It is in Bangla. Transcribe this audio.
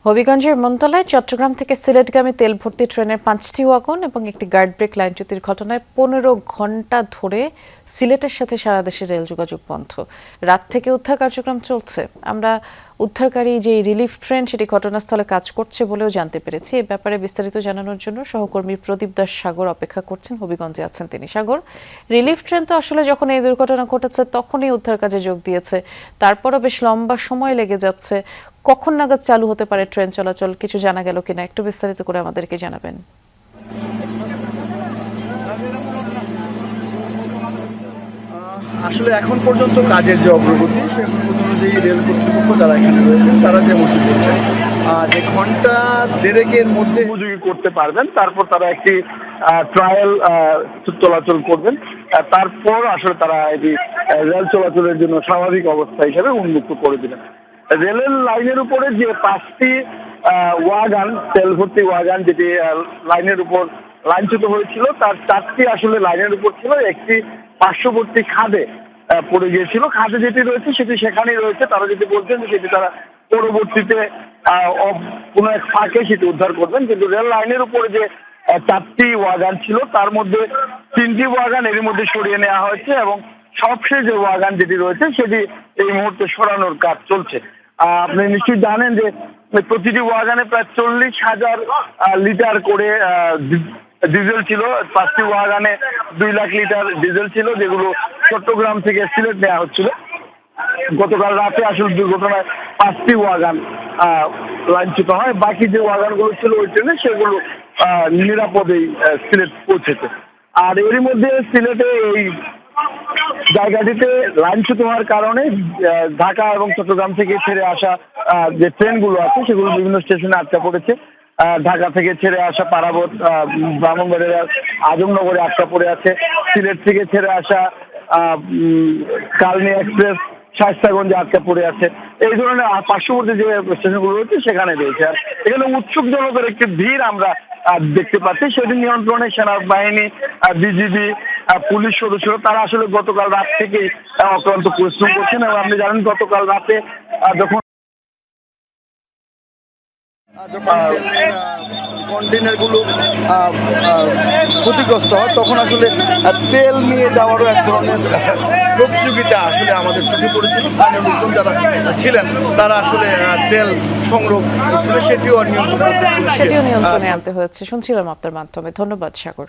হবিগঞ্জের মনতলায় চট্টগ্রাম থেকে সিলেটগামী তেল ভর্তি ট্রেনের 5টি ওয়াগন এবং একটি গার্ড ব্রেক লাইনচ্যুতির ঘটনায় 15 ঘণ্টা ধরে সিলেটের সাথে সারা দেশের রেল যোগাযোগ বন্ধ। রাত থেকে উদ্ধার কার্যক্রম চলছে। আমরা উদ্ধারকারী যে রিলিফ ট্রেন সেটি ঘটনাস্থলে কাজ করছে বলেও জানতে পেরেছি। এ ব্যাপারে বিস্তারিত জানানোর জন্য সহকর্মী প্রদীপ দাস সাগর অপেক্ষা করছেন। হবিগঞ্জে আছেন তিনি। সাগর, রিলিফ ট্রেন তো আসলে যখন এই দুর্ঘটনা ঘটেছে তখনই উদ্ধার কাজে যোগ দিয়েছে, তারপরও বেশ লম্বা সময় লেগে যাচ্ছে। কখন নাগাদ চালু হতে পারে ট্রেন চলাচল, কিছু জানা গেল কিনা একটু বিস্তারিত করে আমাদেরকে জানাবেন। আসলে এখন পর্যন্ত কাজের যে অগ্রগতি সে অনুযায়ী রেল কর্তৃপক্ষ যারা এখানে রয়েছেন তারা যে মনে করছেন যে ঘন্টা দেড়েকের মধ্যে উপযোগী করতে পারবেন, তারপর তারা একটি ট্রায়াল চলাচল করবেন, তারপর আসলে তারা এটি রেল চলাচলের জন্য স্বাভাবিক অবস্থা হিসেবে উন্মুক্ত করে দিবেন। রেলের লাইনের উপরে যে 5টি ওয়াগান, তেল ভর্তি ওয়াগান যেটি লাইনের উপর লাইনচ্যুত হয়েছিল, তার 4টি আসলে লাইনের উপর ছিল, একটি পার্শ্ববর্তী খাদে পড়ে গিয়েছিল। খাদে যেটি রয়েছে সেটি সেখানেই রয়েছে। তারা যেটি বলছেন যে সেটি তারা পরবর্তীতে কোনো এক ফাঁকে সেটি উদ্ধার করবেন। কিন্তু রেল লাইনের উপরে যে 4টি ওয়াগান ছিল তার মধ্যে 3টি ওয়াগান এর মধ্যে সরিয়ে নেওয়া হয়েছে এবং সবশেষ যে ওয়াগান যেটি রয়েছে সেটি এই মুহূর্তে সরানোর কাজ চলছে। আপনি নিশ্চয়ই জানেন যে প্রতিটি ওয়াগানে প্রায় 40,000 লিটার করে ডিজেল ছিল। 5টি ওয়াগানে 2 লাখ লিটার ডিজেল ছিল, যেগুলো চট্টগ্রাম থেকে সিলেট নেওয়া হচ্ছিল। গতকাল রাতে আসলে দুর্ঘটনায় 5টি ওয়াগান লাইনচ্যুত হয়। বাকি যে ওয়াগানগুলো ছিল ওই ট্রেনে সেগুলো নিরাপদেই সিলেট পৌঁছেছে। আর এরই মধ্যে সিলেটে এই জায়গাটিতে লাইনচ্যুত হওয়ার কারণে ঢাকা এবং চট্টগ্রাম থেকে ছেড়ে আসা যে ট্রেনগুলো আছে সেগুলো বিভিন্ন স্টেশনে আটকা পড়েছে। ঢাকা থেকে ছেড়ে আসা পারাবত, ব্রাহ্মণবাড়িয়া, আজমনগরে আটকা পড়ে আছে। সিলেট থেকে ছেড়ে আসা কালনী এক্সপ্রেস শায়েস্তাগঞ্জে আটকা পড়ে আছে। এই ধরনের পার্শ্ববর্তী যে স্টেশনগুলো রয়েছে সেখানে রয়েছে। আর এখানে উৎসুক জনতার একটি ভিড় আমরা দেখতে পাচ্ছি। সেটি নিয়ন্ত্রণে সেনাবাহিনী, বিজিবি, পুলিশ সদস্যরা তারা আসলে গতকাল রাত থেকে অক্লান্ত পরিশ্রম করছেন। এবং আপনি জানেন গতকাল রাতে যখন কন্টেনারগুলো ক্ষতিগ্রস্ত হয় তখন আসলে তেল নিয়ে যাওয়ারও এক ধরনের প্রতিযোগিতা আসলে আমাদের চোখে পড়েছিল। স্থানীয় লোকজন যারা ছিলেন তারা আসলে তেল সংগ্রহ করছিল, সেটিও নিয়ন্ত্রণে আনতে হয়েছে শুনছিলাম আপনার মাধ্যমে। ধন্যবাদ সাগর।